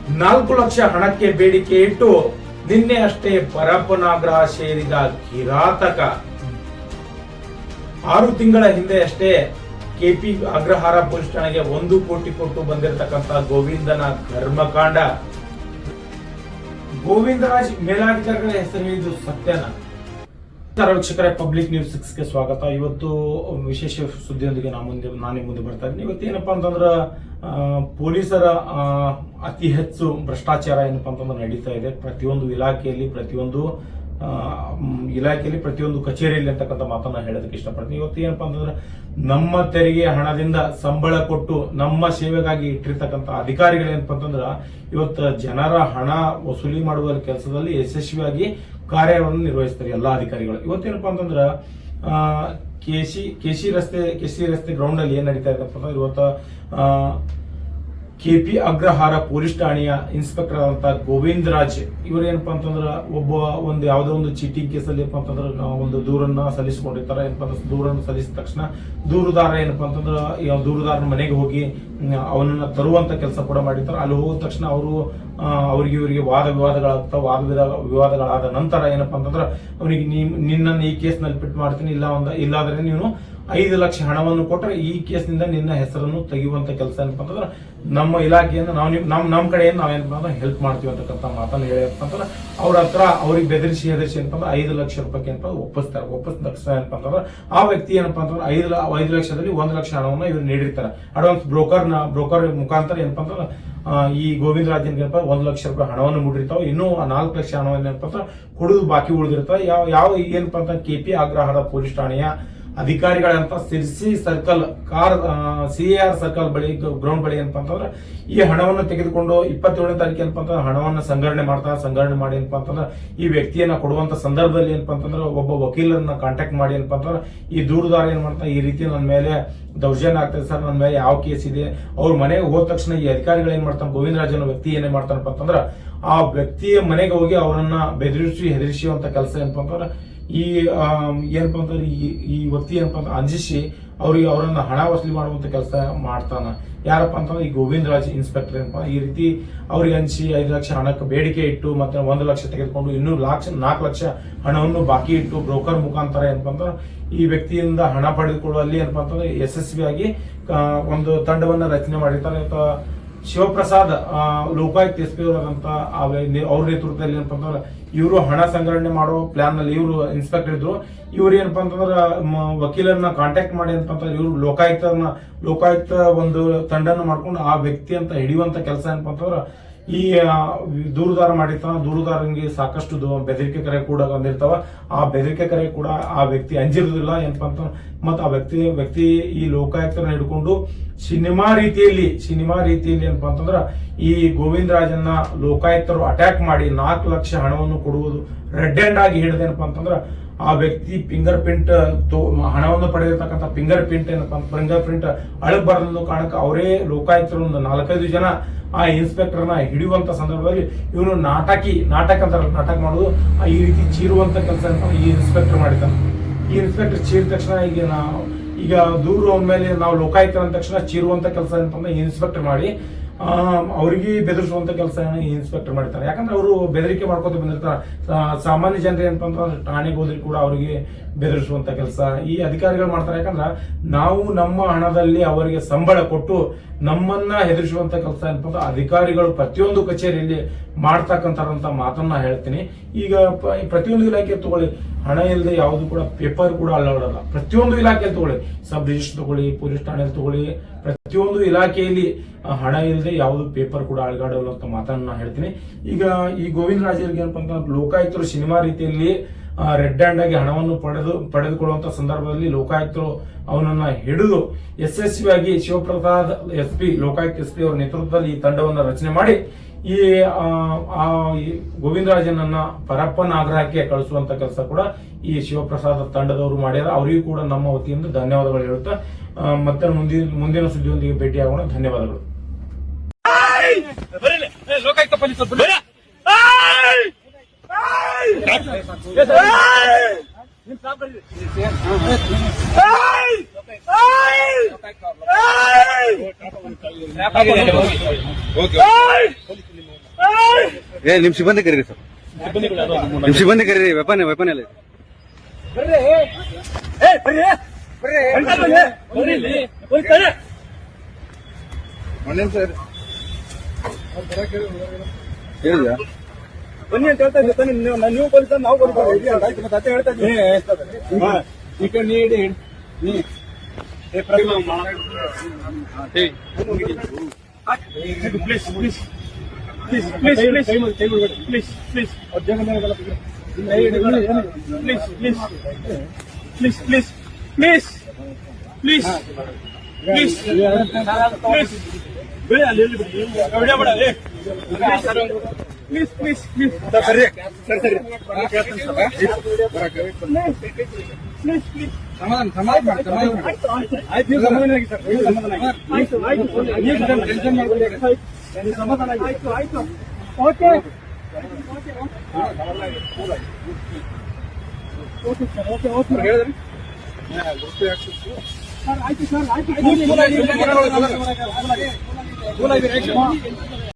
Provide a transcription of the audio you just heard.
4 ಲಕ್ಷ ಹಣಕ್ಕೆ ಬೇಡಿಕೆ ಇಟ್ಟು ನಿನ್ನೆ ಅಷ್ಟೇ ಪರಪ್ಪನಾಗ್ರಹ ಸೇರಿದ ಕಿರಾತಕ. 6 ತಿಂಗಳ ಹಿಂದೆ ಅಷ್ಟೇ ಕೆಪಿ ಅಗ್ರಹಾರ ಪೊಲೀಸ್ ಠಾಣೆಗೆ 1 ಕೋಟಿ ಕೊಟ್ಟು ಬಂದಿರತಕ್ಕಂತ ಗೋವಿಂದನ ಕರ್ಮಕಾಂಡ. ಗೋವಿಂದರಾಜ್ ಮೇಲಾಧಿಕಾರಿಗಳ ಹೆಸರು ಹೇಳಿದ್ದು ಸತ್ಯನ? ವೀಕ್ಷಕರೇ, ಪಬ್ಲಿಕ್ ನ್ಯೂಸ್ 6ಗೆ ಸ್ವಾಗತ. ಇವತ್ತು ವಿಶೇಷ ಸುದ್ದಿಯೊಂದಿಗೆ ನಾನೇ ಮುಂದೆ ಬರ್ತಾ ಇದ್ದೀನಿ. ಇವತ್ತೇನಪ್ಪಾ ಅಂತಂದ್ರೆ ಪೊಲೀಸರ ಅತಿ ಹೆಚ್ಚು ಭ್ರಷ್ಟಾಚಾರ ಏನಪ್ಪಾ ಅಂತಂದ್ರೆ ನಡೀತಾ ಇದೆ. ಪ್ರತಿಯೊಂದು ಇಲಾಖೆಯಲ್ಲಿ ಪ್ರತಿಯೊಂದು ಕಚೇರಿಯಲ್ಲಿ ಅಂತಕ್ಕಂಥ ಮಾತನ್ನ ಹೇಳೋದಕ್ಕೆ ಇಷ್ಟಪಡ್ತೀನಿ. ಇವತ್ತು ಏನಪ್ಪಾ ಅಂತಂದ್ರೆ ನಮ್ಮ ತೆರಿಗೆ ಹಣದಿಂದ ಸಂಬಳ ಕೊಟ್ಟು ನಮ್ಮ ಸೇವೆಗಾಗಿ ಇಟ್ಟಿರ್ತಕ್ಕಂಥ ಅಧಿಕಾರಿಗಳು ಏನಪ್ಪಾ ಅಂತಂದ್ರ ಇವತ್ತು ಜನರ ಹಣ ವಸೂಲಿ ಮಾಡುವ ಕೆಲಸದಲ್ಲಿ ಯಶಸ್ವಿಯಾಗಿ ಕಾರ್ಯವನ್ನು ನಿರ್ವಹಿಸ್ತಾರೆ ಎಲ್ಲಾ ಅಧಿಕಾರಿಗಳು. ಇವತ್ತೇನಪ್ಪಾ ಅಂತಂದ್ರ ಕೆಸಿ ರಸ್ತೆ ಗ್ರೌಂಡ್ ಅಲ್ಲಿ ಏನ್ ನಡೀತಾ ಇದೆ ಅಂತಂದ್ರೆ ಇವತ್ತು ಕೆಪಿ ಅಗ್ರಹಾರ ಪೊಲೀಸ್ ಠಾಣೆಯ ಇನ್ಸ್ಪೆಕ್ಟರ್ ಆದಂತ ಗೋವಿಂದರಾಜ್ ಇವರು ಏನಪ್ಪಾ ಅಂತಂದ್ರ ಯಾವುದೋ ಒಂದು ಚೀಟಿಂಗ್ ಕೇಸಲ್ಲಿ ಏನಪ್ಪಾ ಅಂತಂದ್ರೆ ಒಂದು ದೂರನ್ನ ಸಲ್ಲಿಸಿಕೊಂಡಿರ್ತಾರೆ. ಏನಪ್ಪಾ ಅಂತಂದ್ರೆ ದೂರನ್ನು ಸಲ್ಲಿಸಿದ ತಕ್ಷಣ ದೂರುದಾರ ಏನಪ್ಪಾ ಅಂತಂದ್ರೆ ದೂರುದಾರನ ಮನೆಗೆ ಹೋಗಿ ಅವನನ್ನ ತರುವಂತ ಕೆಲಸ ಕೂಡ ಮಾಡಿರ್ತಾರೆ. ಅಲ್ಲಿ ಹೋದ ತಕ್ಷಣ ಇವರಿಗೆ ವಾದ ವಿವಾದಗಳಾದ ನಂತರ ಏನಪ್ಪಾ ಅಂತಂದ್ರೆ ಅವನಿಗೆ ನಿನ್ನನ್ನು ಈ ಕೇಸ್ ನಲ್ಲಿ ಪಿಟ್ ಮಾಡ್ತೀನಿ, ಇಲ್ಲಾದ್ರೆ ನೀನು 5 ಲಕ್ಷ ಹಣವನ್ನು ಕೊಟ್ಟರೆ ಈ ಕೇಸ್ನಿಂದ ನಿನ್ನ ಹೆಸರನ್ನು ತೆಗೆಯುವಂತ ಕೆಲಸ ಏನಪ್ಪಾ ಅಂತಂದ್ರೆ ನಮ್ಮ ಇಲಾಖೆಯಿಂದ ನಮ್ಮ ಕಡೆಯಿಂದ ನಾವೇನಪ್ಪ ಹೆಲ್ಪ್ ಮಾಡ್ತೀವಿ ಅಂತಕ್ಕಂಥ ಮಾತನ್ನು ಹೇಳಪ್ಪ ಅಂತಂದ್ರೆ ಅವ್ರ ಹತ್ರ ಅವ್ರಿಗೆ ಬೆದರಿಸಿ ಏನಪ್ಪಾ 5 ಲಕ್ಷ ರೂಪಾಯಿ ಏನಪ್ಪ ಒಪ್ಪಿಸ್ತಾರೆ. ಒಪ್ಪಿಸಿದ ತಕ್ಷಣ ಏನಪ್ಪಾ ಅಂತಂದ್ರೆ ಆ ವ್ಯಕ್ತಿ ಏನಪ್ಪಾ ಅಂತಂದ್ರೆ 5 ಲಕ್ಷದಲ್ಲಿ 1 ಲಕ್ಷ ಹಣವನ್ನು ಇವ್ರು ನೀಡಿರ್ತಾರೆ. ಅಡ್ವಾನ್ಸ್ ಬ್ರೋಕರ್ ಮುಖಾಂತರ ಏನಪ್ಪಾ ಅಂತಂದ್ರೆ ಈ ಗೋವಿಂದರಾಜನ್ಗೆ ಏನಪ್ಪ 1 ಲಕ್ಷ ರೂಪಾಯಿ ಹಣವನ್ನು ಮುಡಿರ್ತಾವೆ. ಇನ್ನೂ 4 ಲಕ್ಷ ಹಣವನ್ನು ಏನಪ್ಪಾ ಅಂತ ಕೊಡುದು ಬಾಕಿ ಉಳಿದಿರ್ತಾರೆ. ಯಾವ ಏನಪ್ಪಾ ಅಂತ ಕೆಪಿ ಅಗ್ರಹಾರ ಪೊಲೀಸ್ ಠಾಣೆಯ ಅಧಿಕಾರಿಗಳಂತ ಸಿರ್ಸಿ ಸರ್ಕಲ್ CAR ಸರ್ಕಲ್ ಬಳಿ ಗ್ರೌಂಡ್ ಬಳಿ ಏನಪ್ಪಾ ಅಂತಂದ್ರೆ ಈ ಹಣವನ್ನು ತೆಗೆದುಕೊಂಡು 27ನೇ ತಾರೀಕು ಏನಪ್ಪಾ ಅಂತಂದ್ರೆ ಹಣವನ್ನು ಸಂಗ್ರಹಣೆ ಮಾಡಿ ಏನಪ್ಪಾ ಅಂತಂದ್ರೆ ಈ ವ್ಯಕ್ತಿಯನ್ನ ಕೊಡುವಂತ ಸಂದರ್ಭದಲ್ಲಿ ಏನಪ್ಪಾ ಅಂತಂದ್ರೆ ಒಬ್ಬ ವಕೀಲರನ್ನ ಕಾಂಟ್ಯಾಕ್ಟ್ ಮಾಡಿ ಏನಪ್ಪಾ ಅಂತಂದ್ರೆ ಈ ದೂರುದಾರ ಏನ್ ಮಾಡ್ತಾರೆ, ಈ ರೀತಿ ನನ್ನ ಮೇಲೆ ದೌರ್ಜನ್ಯ ಆಗ್ತದೆ ಸರ್, ನನ್ನ ಮೇಲೆ ಯಾವ ಕೇಸ್ ಇದೆ. ಅವ್ರ ಮನೆಗೆ ಹೋದ ತಕ್ಷಣ ಈ ಅಧಿಕಾರಿಗಳು ಏನ್ ಮಾಡ್ತಾನೆ, ಗೋವಿಂದರಾಜ್ ಅನ್ನೋ ವ್ಯಕ್ತಿ ಏನೇ ಮಾಡ್ತಾನಪ್ಪ ಅಂತಂದ್ರೆ ಆ ವ್ಯಕ್ತಿಯ ಮನೆಗೆ ಹೋಗಿ ಅವರನ್ನ ಹೆದರಿಸುವಂತ ಕೆಲಸ ಏನಪ್ಪಾ ಅಂತಂದ್ರೆ ಈ ಏನಪ್ಪಾ ಅಂತಂದ್ರೆ ಈ ವ್ಯಕ್ತಿ ಏನಪ್ಪಾ ಅಂತ ಅಂಜಿಸಿ ಅವರನ್ನ ಹಣ ವಸೂಲಿ ಮಾಡುವಂತ ಕೆಲಸ ಮಾಡ್ತಾನ. ಯಾರಪ್ಪ ಅಂತಂದ್ರೆ ಈ ಗೋವಿಂದರಾಜ್ ಇನ್ಸ್ಪೆಕ್ಟರ್ ಏನಪ್ಪಾ ಈ ರೀತಿ ಅವ್ರಿಗೆ ಹಂಚಿ 5 ಲಕ್ಷ ಹಣಕ್ಕೆ ಬೇಡಿಕೆ ಇಟ್ಟು ಮತ್ತೆ 1 ಲಕ್ಷ ತೆಗೆದುಕೊಂಡು ಇನ್ನೂ 4 ಲಕ್ಷ ಹಣವನ್ನು ಬಾಕಿ ಇಟ್ಟು ಬ್ರೋಕರ್ ಮುಖಾಂತರ ಏನಪ್ಪಾ ಅಂತಂದ್ರೆ ಈ ವ್ಯಕ್ತಿಯಿಂದ ಹಣ ಪಡೆದುಕೊಳ್ಳುವಲ್ಲಿ ಏನಪ್ಪಾ ಅಂತಂದ್ರೆ ಯಶಸ್ವಿಯಾಗಿ ಒಂದು ತಂಡವನ್ನ ರಚನೆ ಮಾಡಿರ್ತಾರೆ. ಶಿವಪ್ರಸಾದ್ ಲೋಕಾಯುಕ್ತ SP ಅವರಾದಂತ ಅವ್ರ ನೇತೃತ್ವದಲ್ಲಿ ಏನಪ್ಪಾ ಅಂತಂದ್ರೆ ಇವರು ಹಣ ಸಂಗ್ರಹಣೆ ಮಾಡೋ ಪ್ಲಾನ್ ನಲ್ಲಿ ಇವರು ಇನ್ಸ್ಪೆಕ್ಟರ್ ಇದ್ರು. ಇವ್ರು ಏನಪ್ಪಾ ಅಂತಂದ್ರೆ ವಕೀಲರನ್ನ ಕಾಂಟ್ಯಾಕ್ಟ್ ಮಾಡಿ ಏನಪ್ಪಾ ಅಂತಂದ್ರೆ ಇವರು ಲೋಕಾಯುಕ್ತ ಒಂದು ತಂಡನ ಮಾಡ್ಕೊಂಡು ಆ ವ್ಯಕ್ತಿ ಅಂತ ಹಿಡಿಯುವಂತ ಕೆಲಸ ಏನಪ್ಪಾ ಅಂತಂದ್ರೆ ಈ ದೂರುದಾರ ಮಾಡಿರ್ತಾನ. ದೂರುದಾರನಿಗೆ ಸಾಕಷ್ಟು ಬೆದರಿಕೆ ಕರೆ ಕೂಡ ಬಂದಿರ್ತಾವ. ಆ ಬೆದರಿಕೆ ಕರೆ ಕೂಡ ಆ ವ್ಯಕ್ತಿ ಅಂಜಿರುದಿಲ್ಲ ಏನಪ್ಪಾ ಅಂತ ಮತ್ತ ಆ ವ್ಯಕ್ತಿ ಈ ಲೋಕಾಯುಕ್ತರನ್ನ ಹಿಡ್ಕೊಂಡು ಸಿನಿಮಾ ರೀತಿಯಲ್ಲಿ ಏನಪ್ಪಾ ಅಂತಂದ್ರ ಈ ಗೋವಿಂದರಾಜನ್ನ ಲೋಕಾಯುಕ್ತರು ಅಟ್ಯಾಕ್ ಮಾಡಿ 4 ಲಕ್ಷ ಹಣವನ್ನು ಕೊಡುವುದು ರೆಡ್ ಹ್ಯಾಂಡ್ ಆಗಿ ಹಿಡಿದೇನಪ್ಪಾ ಅಂತಂದ್ರ ಆ ವ್ಯಕ್ತಿ ಫಿಂಗರ್ ಪ್ರಿಂಟ್ ಹಣವನ್ನು ಪಡೆದಿರ್ತಕ್ಕಂಥ ಫಿಂಗರ್ ಪ್ರಿಂಟ್ ಅಳಬಾರದು ಕಾರಣಕ್ಕೆ ಅವರೇ ಲೋಕಾಯುಕ್ತರು ಒಂದು 4-5 ಜನ ಆ ಇನ್ಸ್ಪೆಕ್ಟರ್ನ ಹಿಡಿಯುವಂತ ಸಂದರ್ಭದಲ್ಲಿ ಇವನು ನಾಟಕ ಮಾಡೋದು ಈ ರೀತಿ ಚೀರುವಂತ ಕೆಲಸ ಈ ಇನ್ಸ್ಪೆಕ್ಟರ್ ಮಾಡಿದ್ದಾನೆ. ಈ ಇನ್ಸ್ಪೆಕ್ಟರ್ ಚೀರಿದ ತಕ್ಷಣ ಈಗ ದೂರು ಅವನ ಮೇಲೆ ನಾವು ಲೋಕಾಯುಕ್ತರ ಅಂದ ತಕ್ಷಣ ಚೀರುವಂತ ಕೆಲಸ ಏನಂತಂದ್ರೆ ಇನ್ಸ್ಪೆಕ್ಟರ್ ಮಾಡಿ ಅವ್ರಿಗೆ ಬೆದರಿಸುವಂತ ಕೆಲಸ ಇನ್ಸ್ಪೆಕ್ಟರ್ ಮಾಡ್ತಾರೆ. ಯಾಕಂದ್ರೆ ಅವರು ಬೆದರಿಕೆ ಮಾಡ್ಕೋತ ಬಂದಿರ್ತಾರೆ. ಸಾಮಾನ್ಯ ಜನರು ಏನಪ್ಪ ಅಂತಂದ್ರೆ ಠಾಣೆಗೆ ಹೋದ್ರಿ ಕೂಡ ಅವರಿಗೆ ಬೆದರಿಸುವಂತ ಕೆಲಸ ಈ ಅಧಿಕಾರಿಗಳು ಮಾಡ್ತಾರೆ. ಯಾಕಂದ್ರೆ ನಾವು ನಮ್ಮ ಹಣದಲ್ಲಿ ಅವರಿಗೆ ಸಂಬಳ ಕೊಟ್ಟು ನಮ್ಮನ್ನ ಹೆದರಿಸುವಂತ ಕೆಲಸ ಏನಪ್ಪ ಅಧಿಕಾರಿಗಳು ಪ್ರತಿಯೊಂದು ಕಚೇರಿಯಲ್ಲಿ ಮಾಡ್ತಕ್ಕಂತ ಮಾತನ್ನ ಹೇಳ್ತೀನಿ. ಈಗ ಪ್ರತಿಯೊಂದು ಇಲಾಖೆ ತಗೊಳ್ಳಿ, ಹಣ ಇಲ್ಲದೆ ಯಾವುದು ಕೂಡ ಪೇಪರ್ ಕೂಡ ಅಳ್ಳಾಡಲ್ಲ. ಪ್ರತಿಯೊಂದು ಇಲಾಖೆ ತಗೊಳ್ಳಿ, ಸಬ್ ರಿಜಿಸ್ಟರ್ ತಗೊಳ್ಳಿ, ಪೊಲೀಸ್ ಠಾಣೆ ತಗೊಳ್ಳಿ, ಪ್ರತಿಯೊಂದು ಇಲಾಖೆಯಲ್ಲಿ ಹಣ ಇಲ್ಲದೆ ಯಾವುದು ಪೇಪರ್ ಕೂಡ ಅಳಗಾಡಲ್ಲ ಅಂತ ಮಾತನ್ನ ಹೇಳ್ತೀನಿ. ಈಗ ಈ ಗೋವಿಂದರಾಜರಿಗೆ ಏನಪ್ಪ ಅಂತ ಲೋಕಾಯುಕ್ತರು ಸಿನಿಮಾ ರೀತಿಯಲ್ಲಿ ರೆಡ್ ಹ್ಯಾಂಡ್ ಆಗಿ ಹಣವನ್ನು ಪಡೆದುಕೊಳ್ಳುವಂತ ಸಂದರ್ಭದಲ್ಲಿ ಲೋಕಾಯುಕ್ತರು ಅವನನ್ನ ಹಿಡಿದು ಯಶಸ್ವಿಯಾಗಿ ಶಿವಪ್ರಸಾದ್ ಲೋಕಾಯುಕ್ತ SP ಅವರ ನೇತೃತ್ವದಲ್ಲಿ ಈ ತಂಡವನ್ನು ರಚನೆ ಮಾಡಿ ಈ ಗೋವಿಂದರಾಜನನ್ನ ಪರಪ್ಪನ ಆಗ್ರಹಕ್ಕೆ ಕಳಿಸುವಂತ ಕೆಲಸ ಕೂಡ ಈ ಶಿವಪ್ರಸಾದ್ ತಂಡದವರು ಮಾಡ್ಯಾರ. ಅವರಿಗೂ ಕೂಡ ನಮ್ಮ ವತಿಯಿಂದ ಧನ್ಯವಾದಗಳು ಹೇಳುತ್ತಾ ಮತ್ತೆ ಮುಂದಿನ ಸುದ್ದಿಯೊಂದಿಗೆ ಭೇಟಿಯಾಗೋಣ. ಧನ್ಯವಾದಗಳು. ಲೋಕಾಯುಕ್ತ ಪೊಲೀಸ್ ಓಕೆ ನಿಮ್ ಸಿಬ್ಬಂದಿ ಕರೀರಿ ಸರ್, ನಿಮ್ ಸಿಬ್ಬಂದಿ ಕರೀರಿ. ವೆಪನ್ ಎಲ್ಲ ಹೇಳಿದ ಬನ್ನಿ ಅಂತ ಹೇಳ್ತಾ ಇದ್ದೀನಿ. ನೀವು ಪೊಲೀಸ್ ನಾವು ಮತ್ತೆ ಹೇಳ್ತಾ ಇದ್ದೀನಿ. ಈ ಕಡೆ ನೀಡಿ ಆಯ್ತು.